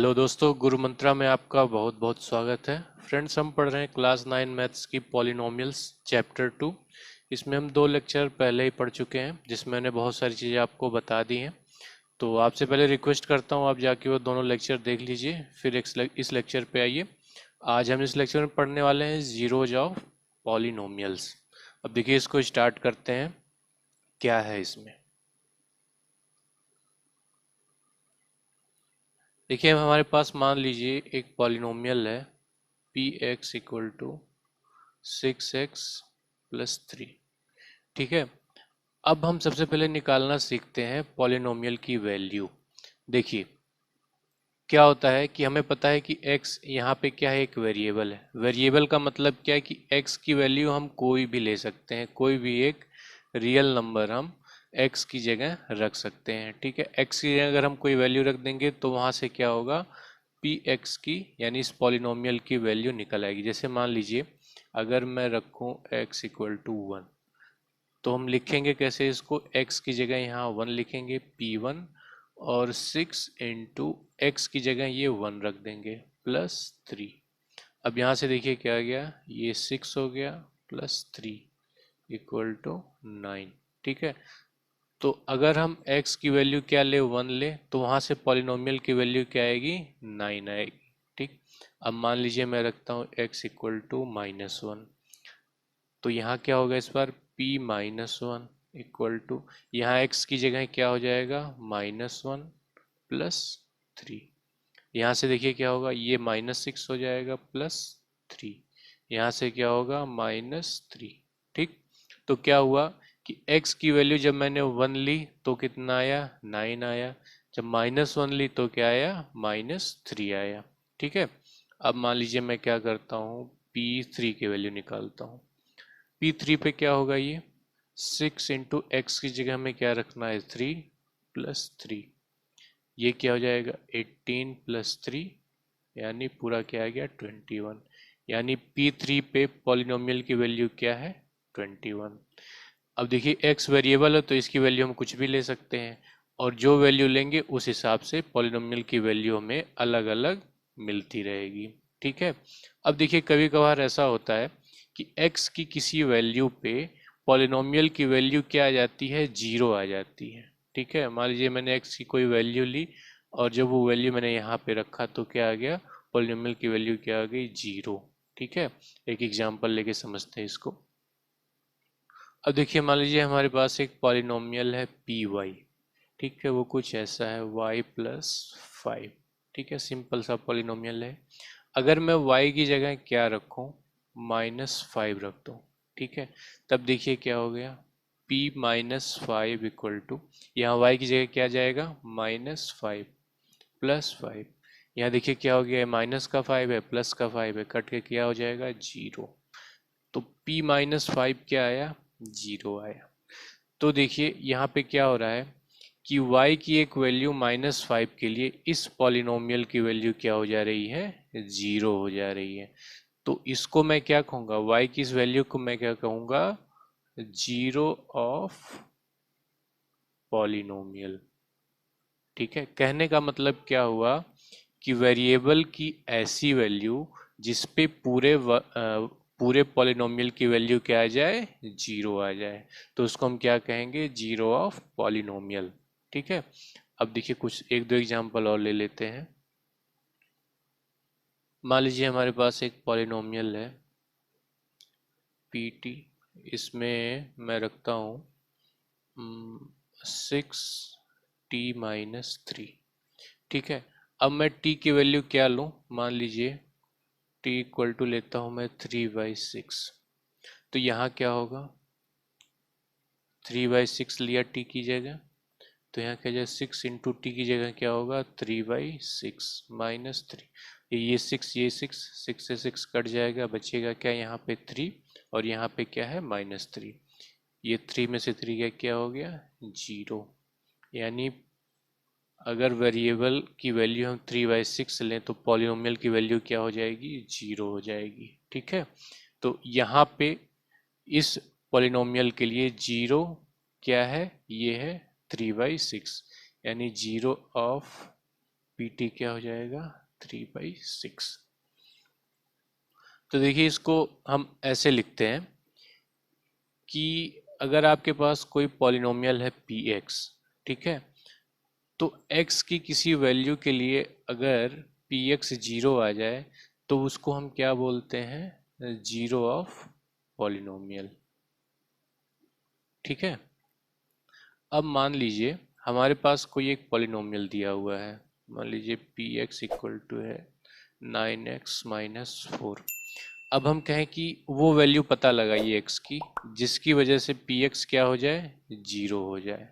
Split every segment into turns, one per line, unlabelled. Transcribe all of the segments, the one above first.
Hello दोस्तों, गुरु मंत्रा में आपका बहुत बहुत स्वागत है। फ्रेंड्स, हम पढ़ रहे हैं क्लास 9 मैथ्स की पॉलिनोमियल्स चैप्टर 2। इसमें हम 2 लेक्चर पहले ही पढ़ चुके हैं, जिसमें मैंने बहुत सारी चीज़ें आपको बता दी हैं। तो आपसे पहले रिक्वेस्ट करता हूँ, आप जाके वो दोनों लेक्चर देख लीजिए, फिर इस लेक्चर पे आइए। आज हम इस लेक्चर में पढ़ने वाले हैं जीरोज ऑफ पॉलिनोमियल्स। अब देखिए, इसको स्टार्ट करते हैं। क्या है इसमें? देखिए, हमारे पास मान लीजिए एक पॉलिनोमियल है P x equal to 6x+3। ठीक है। अब हम सबसे पहले निकालना सीखते हैं पॉलिनोमियल की वैल्यू। देखिए, क्या होता है कि हमें पता है कि x यहाँ पे क्या है, एक वेरिएबल है। वेरिएबल का मतलब क्या है कि x की वैल्यू हम कोई भी ले सकते हैं, कोई भी एक रियल नंबर हम x की जगह रख सकते हैं। ठीक है, x की जगह अगर हम कोई वैल्यू रख देंगे तो वहाँ से क्या होगा, पी एक्स की यानी इस पॉलिनोमियल की वैल्यू निकल आएगी। जैसे मान लीजिए, अगर मैं रखूँ x इक्वल टू 1, तो हम लिखेंगे कैसे इसको, x की जगह यहाँ 1 लिखेंगे p1, और 6 इंटू एक्स की जगह ये 1 रख देंगे +3। अब यहाँ से देखिए क्या आ गया, ये 6 हो गया +3 इक्वल टू 9। ठीक है, तो अगर हम x की वैल्यू क्या ले, 1 ले, तो वहाँ से पॉलिनोमियल की वैल्यू क्या आएगी, 9 आएगी। ठीक, अब मान लीजिए मैं रखता हूँ x इक्वल टू -1, तो यहाँ क्या होगा इस बार, p-1 इक्वल टू, यहाँ x की जगह क्या हो जाएगा, -1 +3। यहाँ से देखिए क्या होगा, ये -6 हो जाएगा +3, यहाँ से क्या होगा -3। ठीक, तो क्या हुआ कि x की वैल्यू जब मैंने 1 ली तो कितना आया, 9 आया। जब -1 ली तो क्या आया, -3 आया। ठीक है, अब मान लीजिए मैं क्या करता हूँ, p3 की वैल्यू निकालता हूँ। p3 पे क्या होगा, ये 6 इंटू एक्स की जगह में क्या रखना है, 3 +3, ये क्या हो जाएगा 18 +3, यानी पूरा क्या आ गया 21। यानी p3 पे पॉलिनोमियल की वैल्यू क्या है, 21। अब देखिए, x वेरिएबल है तो इसकी वैल्यू हम कुछ भी ले सकते हैं, और जो वैल्यू लेंगे उस हिसाब से पॉलिनोमियल की वैल्यू हमें अलग अलग मिलती रहेगी। ठीक है, अब देखिए कभी कभार ऐसा होता है कि x की किसी वैल्यू पे पॉलिनोमियल की वैल्यू क्या आ जाती है, 0 आ जाती है। ठीक है, मान लीजिए मैंने x की कोई वैल्यू ली, और जब वो वैल्यू मैंने यहाँ पे रखा तो क्या आ गया, पॉलिनोमियल की वैल्यू क्या आ गई, 0। ठीक है, एक एग्जांपल लेके समझते हैं इसको। अब देखिए, मान लीजिए हमारे पास एक पॉलिनोमियल है पी वाई। ठीक है, वो कुछ ऐसा है y+5। ठीक है, सिंपल सा पॉलिनोमियल है। अगर मैं y की जगह क्या रखूं, -5 रख दूं। ठीक है, तब देखिए क्या हो गया, p-5 इक्वल टू, यहाँ y की जगह क्या जाएगा, -5 +5। यहाँ देखिए क्या हो गया, माइनस का 5 है, प्लस का 5 है, कट के क्या हो जाएगा, 0। तो p-5 क्या आया, 0 आया। तो देखिए यहाँ पे क्या हो रहा है कि y की एक वैल्यू -5 के लिए इस पॉलिनोमियल की वैल्यू क्या हो जा रही है, 0 हो जा रही है। तो इसको मैं क्या कहूँगा, y की इस वैल्यू को मैं क्या कहूँगा, 0 ऑफ पॉलिनोमियल। ठीक है, कहने का मतलब क्या हुआ कि वेरिएबल की ऐसी वैल्यू जिस पे पूरे पॉलिनोमियल की वैल्यू क्या आ जाए, 0 आ जाए, तो उसको हम क्या कहेंगे, 0 ऑफ पॉलिनोमियल। ठीक है, अब देखिए कुछ एक दो एग्जांपल और ले लेते हैं। मान लीजिए हमारे पास एक पॉलिनोमियल है पी टी, इसमें मैं रखता हूँ 6t-3। ठीक है, अब मैं t की वैल्यू क्या लूँ, मान लीजिए t इक्वल टू लेता हूँ मैं 3/6। तो यहाँ क्या होगा, 3/6 लिया t की जगह, तो यहाँ क्या जाए, 6 इंटू टी की जगह क्या होगा, 3/6 -3। ये 6, ये 6 से 6 कट जाएगा, बचेगा क्या यहाँ पे 3, और यहाँ पे क्या है -3। ये 3 में से 3 क्या हो गया, 0। यानी अगर वेरिएबल की वैल्यू हम 3/6 लें तो पॉलिनोमियल की वैल्यू क्या हो जाएगी, 0 हो जाएगी। ठीक है, तो यहाँ पे इस पॉलिनोमियल के लिए 0 क्या है, ये है 3/6, यानी 0 ऑफ PT क्या हो जाएगा 3/6। तो देखिए इसको हम ऐसे लिखते हैं कि अगर आपके पास कोई पॉलिनोमियल है Px, ठीक है, तो x की किसी वैल्यू के लिए अगर Px 0 आ जाए तो उसको हम क्या बोलते हैं, जीरो ऑफ पॉलिनोमियल। ठीक है, अब मान लीजिए हमारे पास कोई एक पॉलिनोमियल दिया हुआ है, मान लीजिए Px इक्वल टू है 9x-4। अब हम कहें कि वो वैल्यू पता लगाइए x की जिसकी वजह से Px क्या हो जाए, 0 हो जाए।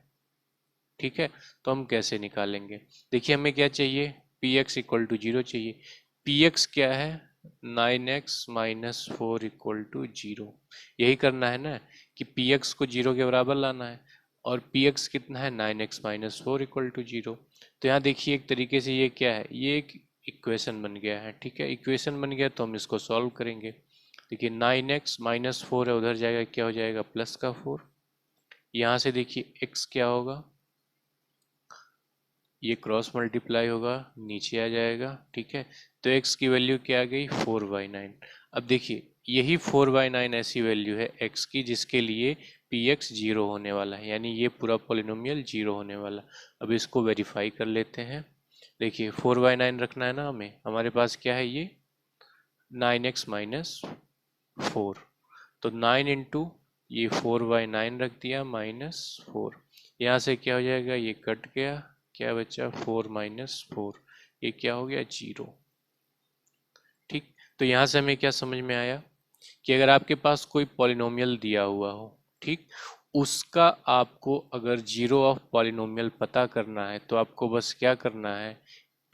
ठीक है, तो हम कैसे निकालेंगे, देखिए हमें क्या चाहिए, Px इक्वल टू 0 चाहिए। Px क्या है, 9x-4 इक्वल टू 0। यही करना है ना कि Px को 0 के बराबर लाना है, और Px कितना है, 9x-4 इक्वल टू 0। तो यहाँ देखिए एक तरीके से ये क्या है, ये एक इक्वेशन बन गया है। ठीक है, इक्वेशन बन गया तो हम इसको सॉल्व करेंगे। देखिए 9x-4 है, उधर जाएगा क्या हो जाएगा, प्लस का 4। यहाँ से देखिए x क्या होगा, ये क्रॉस मल्टीप्लाई होगा, नीचे आ जाएगा। ठीक है, तो x की वैल्यू क्या आ गई, 4/9। अब देखिए यही 4/9 ऐसी वैल्यू है x की जिसके लिए Px 0 होने वाला है, यानी ये पूरा पॉलिनोमियल 0 होने वाला। अब इसको वेरीफाई कर लेते हैं। देखिए 4/9 रखना है ना हमें, हमारे पास क्या है, ये 9x-4, तो 9 इंटू ये 4/9 रख दिया -4। यहाँ से क्या हो जाएगा, ये कट गया, क्या बचा 4-4, ये क्या हो गया, 0। ठीक, तो यहाँ से हमें क्या समझ में आया कि अगर आपके पास कोई पॉलिनोमियल दिया हुआ हो, ठीक, उसका आपको अगर जीरो ऑफ पॉलिनोमियल पता करना है तो आपको बस क्या करना है,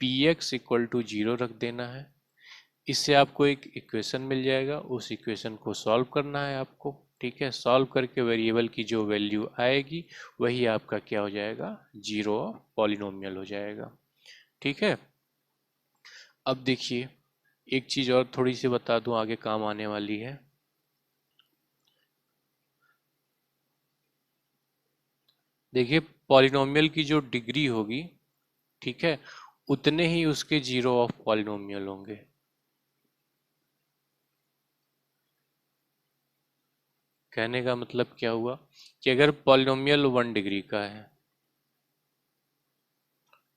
Px इक्वल टू 0 रख देना है। इससे आपको एक इक्वेशन मिल जाएगा, उस इक्वेशन को सॉल्व करना है आपको। ठीक है, सॉल्व करके वेरिएबल की जो वैल्यू आएगी वही आपका क्या हो जाएगा, जीरो ऑफ पॉलिनोमियल हो जाएगा। ठीक है, अब देखिए एक चीज़ और थोड़ी सी बता दूं, आगे काम आने वाली है। देखिए पॉलिनोमियल की जो डिग्री होगी, ठीक है, उतने ही उसके जीरो ऑफ पॉलिनोमियल होंगे। कहने का मतलब क्या हुआ कि अगर पॉलिनोमियल 1 डिग्री का है,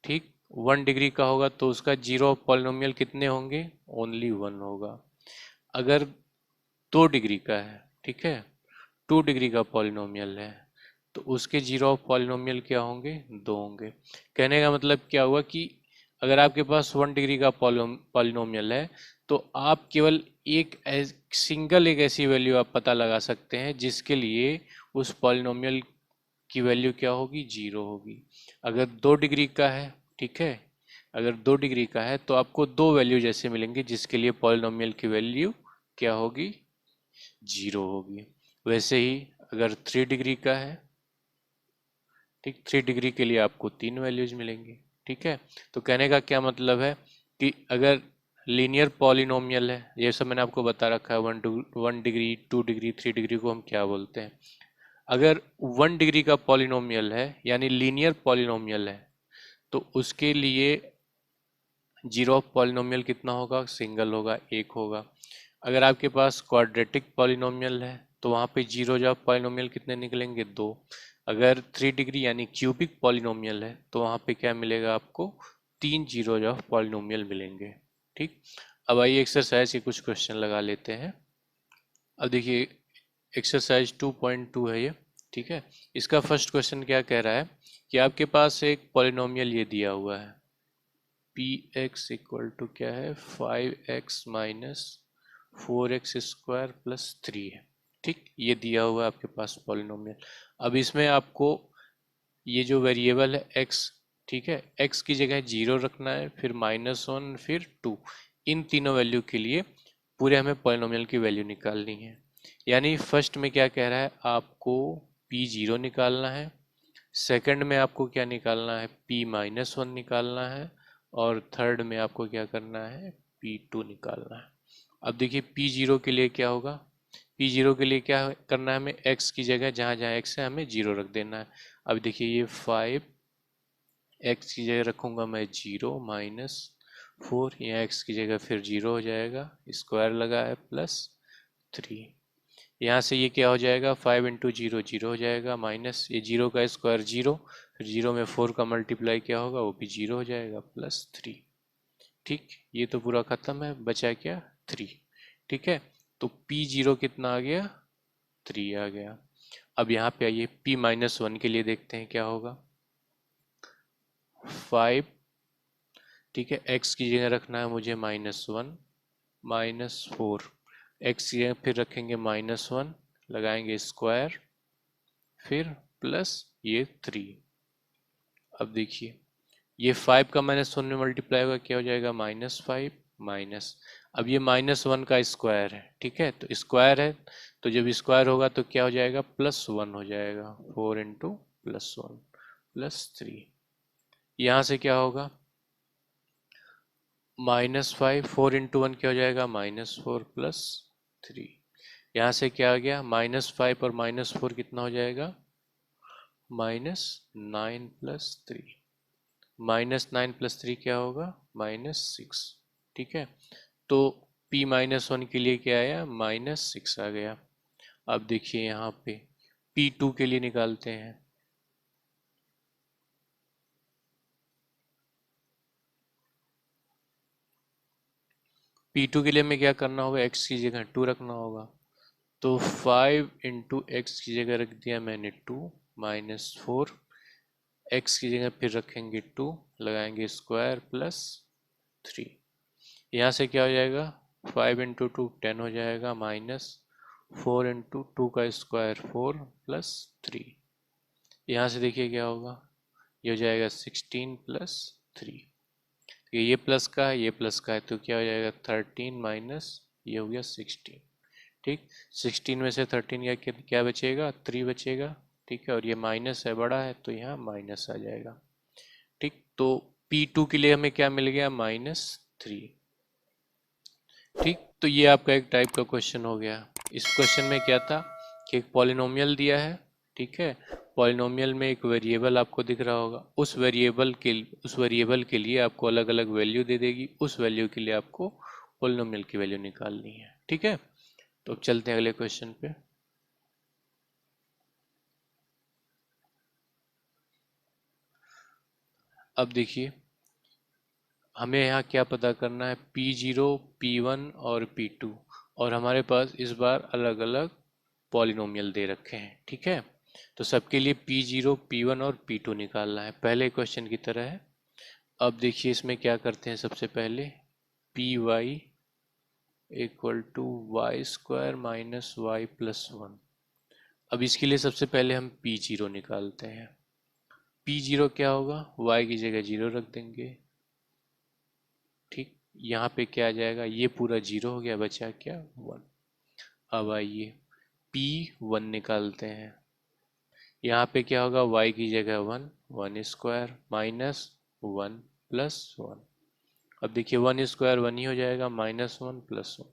ठीक, 1 डिग्री का होगा तो उसका जीरो ऑफ पॉलिनोमियल कितने होंगे, ओनली 1 होगा। अगर 2 डिग्री का है, ठीक है, 2 डिग्री का पॉलिनोमियल है तो उसके जीरो ऑफ पॉलिनोमियल क्या होंगे, 2 होंगे। कहने का मतलब क्या हुआ कि अगर आपके पास 1 डिग्री का पॉलिनोमियल है तो आप केवल एक सिंगल एक ऐसी वैल्यू आप पता लगा सकते हैं जिसके लिए उस पॉलिनोमियल की वैल्यू क्या होगी, 0 होगी। अगर 2 डिग्री का है, ठीक है, अगर 2 डिग्री का है तो आपको दो वैल्यू जैसे मिलेंगे जिसके लिए पॉलिनोमियल की वैल्यू क्या होगी, 0 होगी। वैसे ही अगर 3 डिग्री का है, ठीक, 3 डिग्री के लिए आपको तीन वैल्यूज मिलेंगी। ठीक है, तो कहने का क्या मतलब है कि अगर लीनियर पॉलिनोमियल है, ये सब मैंने आपको बता रखा है, 1 डिग्री 2 डिग्री 3 डिग्री को हम क्या बोलते हैं। अगर 1 डिग्री का पॉलिनोमियल है यानी लीनियर पॉलिनोमियल है तो उसके लिए जीरो ऑफ पॉलिनोमियल कितना होगा, सिंगल होगा, एक होगा। अगर आपके पास क्वाड्रेटिक पॉलिनोमियल है तो वहाँ पे जीरो ऑफ पॉलिनोमियल कितने निकलेंगे, दो। अगर 3 डिग्री यानी क्यूबिक पॉलिनोमियल है तो वहाँ पे क्या मिलेगा आपको, तीन जीरो ऑफ पॉलिनोमियल मिलेंगे। ठीक, अब आइए एक्सरसाइज के कुछ क्वेश्चन लगा लेते हैं। अब देखिए एक्सरसाइज 2.2 है ये। ठीक है, इसका फर्स्ट क्वेश्चन क्या कह रहा है कि आपके पास एक पॉलिनोमियल ये दिया हुआ है, पी एक्स इक्वल टू क्या है, 5x-4x² प्लस 3 है। ठीक, ये दिया हुआ है आपके पास पॉलिनोमियल। अब इसमें आपको ये जो वेरिएबल है x, ठीक है, x की जगह 0 रखना है, फिर -1, फिर 2। इन तीनों वैल्यू के लिए पूरे हमें पॉलिनोमियल की वैल्यू निकालनी है। यानी फर्स्ट में क्या कह रहा है, आपको p0 निकालना है, सेकंड में आपको क्या निकालना है, p-1 निकालना है, और थर्ड में आपको क्या करना है, p2 निकालना है। अब देखिए p0 के लिए क्या होगा, p0 के लिए क्या करना है, हमें x की जगह जहाँ जहाँ x है हमें 0 रख देना है। अब देखिए ये 5 x की जगह रखूँगा मैं 0 माइनस 4, यहाँ x की जगह फिर 0 हो जाएगा, स्क्वायर लगा है प्लस 3। यहाँ से ये क्या हो जाएगा, 5 इंटू 0 0 हो जाएगा, माइनस ये 0 का स्क्वायर 0, फिर 0 में 4 का मल्टीप्लाई क्या होगा, वो भी 0 हो जाएगा प्लस 3। ठीक, ये तो पूरा खत्म है, बचा क्या 3। ठीक है, तो P0 कितना आ गया, 3 आ गया। अब यहाँ पे आइए P-1 के लिए देखते हैं क्या होगा। 5, ठीक है, x की जगह रखना है मुझे -1 -4, x की जगह फिर रखेंगे -1, लगाएंगे स्क्वायर, फिर प्लस ये 3। अब देखिए ये 5 का -1 में मल्टीप्लाई होगा, क्या हो जाएगा, -5 माइनस, अब ये -1 का स्क्वायर है, ठीक है, तो स्क्वायर है, तो जब स्क्वायर होगा तो क्या हो जाएगा, +1 हो जाएगा, 4 इंटू +1 +3। यहाँ से क्या होगा, -5, 4 इंटू 1 क्या हो जाएगा, -4 +3। यहाँ से क्या आ गया, -5 और -4 कितना हो जाएगा, -9 +3, -9 +3 क्या होगा, -6। ठीक है, तो P-1 के लिए क्या आया, -6 आ गया। अब देखिए यहाँ पे P2 के लिए निकालते हैं। P2 के लिए हमें क्या करना होगा, x की जगह 2 रखना होगा, तो 5 इंटू एक्स की जगह रख दिया मैंने 2 -4, x की जगह फिर रखेंगे 2, लगाएंगे स्क्वायर +3। यहाँ से क्या हो जाएगा, 5 इंटू 2 10 हो जाएगा, -4 इंटू 2 का स्क्वायर 4 +3। यहाँ से देखिए क्या होगा, ये हो जाएगा 16 +3। ये प्लस का है, ये प्लस का है, तो क्या हो जाएगा 13 माइनस ये हो गया 16। ठीक, 16 में से 13 का क्या बचेगा, 3 बचेगा। ठीक है, और ये माइनस है, बड़ा है, तो यहाँ माइनस आ जाएगा। ठीक, तो P2 के लिए हमें क्या मिल गया, -3। ठीक, तो ये आपका एक टाइप का क्वेश्चन हो गया। इस क्वेश्चन में क्या था कि एक पॉलिनोमियल दिया है, ठीक है, पॉलिनोमियल में एक वेरिएबल आपको दिख रहा होगा, उस वेरिएबल के लिए आपको अलग अलग वैल्यू दे देगी, उस वैल्यू के लिए आपको पॉलिनोमियल की वैल्यू निकालनी है। ठीक है, तो अब चलते हैं अगले क्वेश्चन पे। अब देखिए हमें यहाँ क्या पता करना है, P0, P1 और P2, और हमारे पास इस बार अलग अलग पॉलिनोमियल दे रखे हैं। ठीक है, तो सबके लिए P0, P1 और P2 निकालना है, पहले क्वेश्चन की तरह है। अब देखिए इसमें क्या करते हैं, सबसे पहले Py equal to y² minus y+1। अब इसके लिए सबसे पहले हम P0 निकालते हैं। P0 क्या होगा, y की जगह 0 रख देंगे। ठीक, यहाँ पे क्या आ जाएगा, ये पूरा 0 हो गया, बचा क्या 1। अब आइए P1 निकालते हैं। यहाँ पे क्या होगा, y की जगह 1, 1² माइनस 1+1। अब देखिए 1² 1 ही हो जाएगा, -1+1।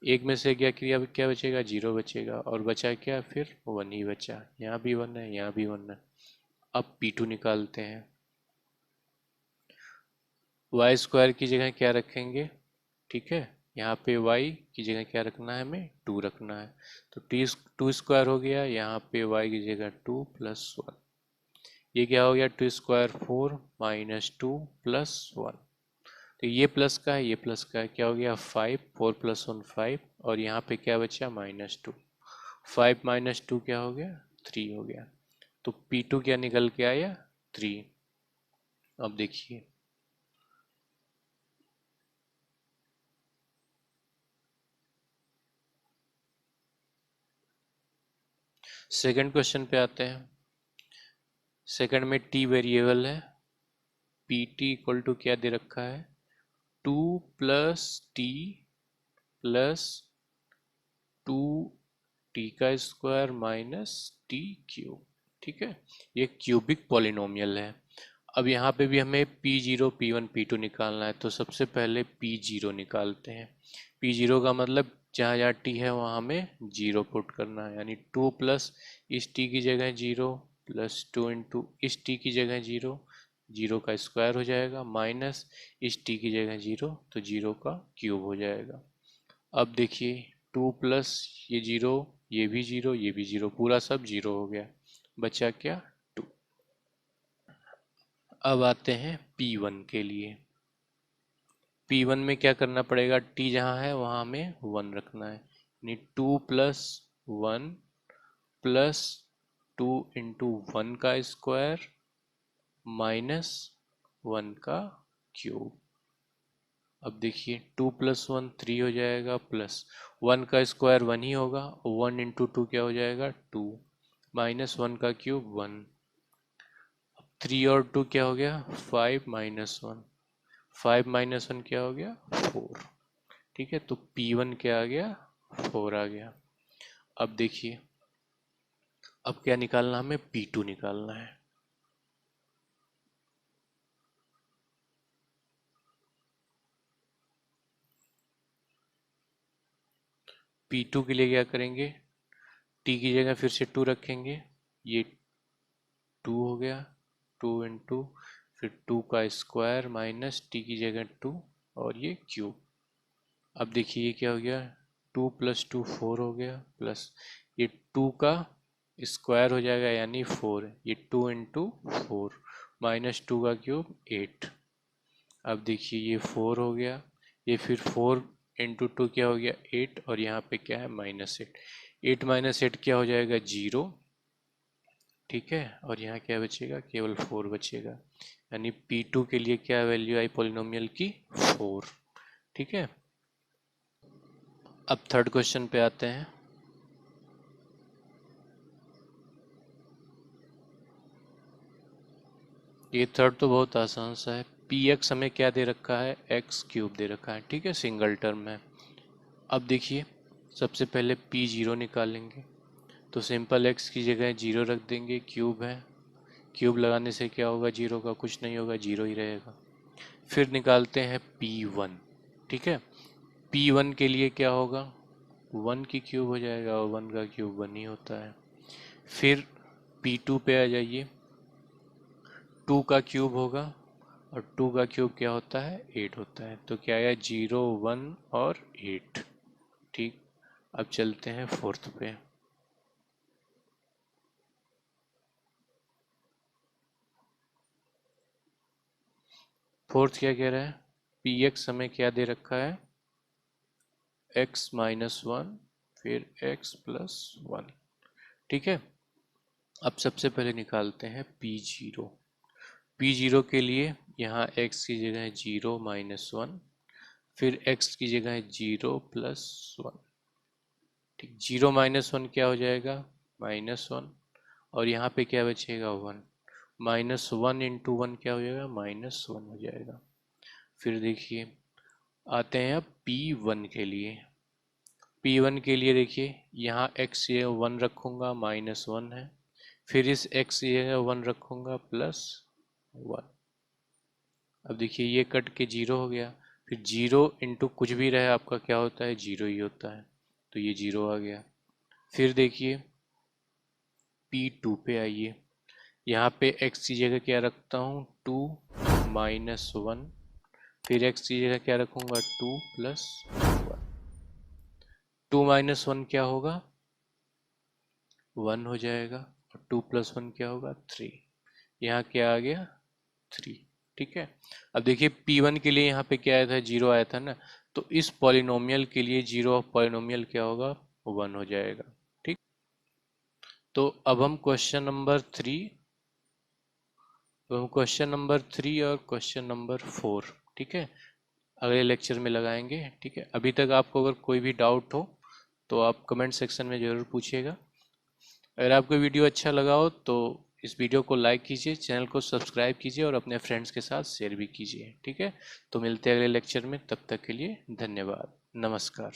एक में से क्या क्रिया, क्या बचेगा, 0 बचेगा, और बचा क्या, फिर 1 ही बचा। यहाँ भी 1 है, यहाँ भी 1 है। अब P2 निकालते हैं। y² की जगह क्या रखेंगे, ठीक है, यहाँ पे y की जगह क्या रखना है, हमें 2 रखना है, तो 2² हो गया, यहाँ पे y की जगह 2+1। ये क्या हो गया, 2² 4 -2+1। तो ये प्लस का है, ये प्लस का है, क्या हो गया 5, 4+1 5, और यहाँ पे क्या बचा, -2। 5 -2 क्या हो गया, 3 हो गया। तो P2 क्या निकल के आया, 3। अब देखिए सेकंड क्वेश्चन पे आते हैं। सेकंड में t वेरिएबल है, Pt इक्वल टू क्या दे रखा है, 2 + t + 2t का स्क्वायर -t³। ठीक है, ये क्यूबिक पॉलिनोमियल है। अब यहाँ पे भी हमें P0, P1, P2 निकालना है, तो सबसे पहले P0 निकालते हैं। P0 का मतलब जहाँ जहाँ t है वहाँ हमें 0 पुट करना है, यानी 2 + इस t की जगह 0 + 2 इंटू इस t की जगह 0, जीरो का स्क्वायर हो जाएगा, माइनस इस टी की जगह जीरो, तो जीरो का क्यूब हो जाएगा। अब देखिए 2 प्लस ये जीरो, ये भी जीरो, ये भी जीरो, पूरा सब जीरो हो गया, बचा क्या 2। अब आते हैं P1 के लिए। P1 में क्या करना पड़ेगा, t जहाँ है वहाँ हमें 1 रखना है, यानी 2 प्लस 1 प्लस 2 इंटू 1 का स्क्वायर माइनस 1 का क्यूब। अब देखिए 2 प्लस 1 3 हो जाएगा, प्लस 1 का स्क्वायर 1 ही होगा, 1 इंटू 2 क्या हो जाएगा 2, माइनस 1 का क्यूब 1। 3 और 2 क्या हो गया 5 माइनस 1, 5 माइनस 1 क्या हो गया 4। ठीक है, तो P1 क्या आ गया 4 आ गया। अब देखिए अब क्या निकालना, हमें P2 निकालना है। P2 के लिए क्या करेंगे, t की जगह फिर से 2 रखेंगे, ये 2 हो गया, 2 इंटू फिर 2 का स्क्वायर माइनस टी की जगह 2 और ये क्यूब। अब देखिए ये क्या हो गया, 2 प्लस 2 4 हो गया, प्लस ये 2 का स्क्वायर हो जाएगा यानी 4, ये 2 इंटू 4 माइनस 2 का क्यूब 8। अब देखिए ये 4 हो गया, ये फिर 4 इंटू 2 क्या हो गया 8, और यहाँ पे क्या है -8, 8 माइनस 8 क्या हो जाएगा 0। ठीक है, और यहाँ क्या बचेगा, केवल 4 बचेगा, यानी P2 के लिए क्या वैल्यू आई पॉलिनोमियल की 4। ठीक है, अब थर्ड क्वेश्चन पे आते हैं। ये थर्ड तो बहुत आसान सा है, Px हमें क्या दे रखा है, x क्यूब दे रखा है, ठीक है, सिंगल टर्म है। अब देखिए सबसे पहले P0 निकालेंगे, तो सिंपल x की जगह 0 रख देंगे, क्यूब है, क्यूब लगाने से क्या होगा, जीरो का कुछ नहीं होगा, जीरो ही रहेगा। फिर निकालते हैं P1, ठीक है, P1 के लिए क्या होगा, 1 की क्यूब हो जाएगा, और 1 का क्यूब 1 ही होता है। फिर P2 पे आ जाइए, 2 का क्यूब होगा, और 2 का क्यूब क्या होता है 8 होता है, तो क्या आया 0 1 और 8। ठीक, अब चलते हैं फोर्थ पे। फोर्थ क्या कह रहा है, Px हमें क्या दे रखा है, x माइनस 1 फिर x प्लस 1। ठीक है, अब सबसे पहले निकालते हैं P0। P0 के लिए यहाँ x की जगह है 0 माइनस 1, फिर x की जगह है 0 प्लस 1। ठीक, 0 माइनस 1 क्या हो जाएगा -1, और यहाँ पे क्या बचेगा 1, -1 इंटू 1 क्या हो जाएगा -1 हो जाएगा। फिर देखिए आते हैं अब P1 के लिए। P1 के लिए देखिए यहाँ x ये 1 रखूँगा, -1 है, फिर इस x की जगह 1 रखूँगा +1। अब देखिए ये कट के 0 हो गया, फिर 0 इंटू कुछ भी रहे आपका क्या होता है 0 ही होता है, तो ये 0 आ गया। फिर देखिए P2 पे आइए, यहाँ पे x की जगह क्या रखता हूँ 2 -1, फिर x की जगह क्या रखूँगा 2 + 1। 2 - 1 क्या होगा 1 हो जाएगा, और 2 + 1 क्या होगा 3। यहाँ क्या आ गया 3। ठीक है, अब देखिए P1 के लिए यहाँ पे क्या आया था 0 आया था ना, तो इस पॉलिनोमियल के लिए जीरो ऑफ पॉलिनोमियल क्या होगा 1 हो जाएगा। ठीक, तो अब हम क्वेश्चन नंबर 3 और क्वेश्चन नंबर 4, ठीक है, अगले लेक्चर में लगाएंगे। ठीक है, अभी तक आपको अगर कोई भी डाउट हो तो आप कमेंट सेक्शन में ज़रूर पूछिएगा। अगर आपको वीडियो अच्छा लगा हो तो इस वीडियो को लाइक कीजिए, चैनल को सब्सक्राइब कीजिए और अपने फ्रेंड्स के साथ शेयर भी कीजिए। ठीक है, तो मिलते हैं अगले लेक्चर में, तब तक के लिए धन्यवाद, नमस्कार।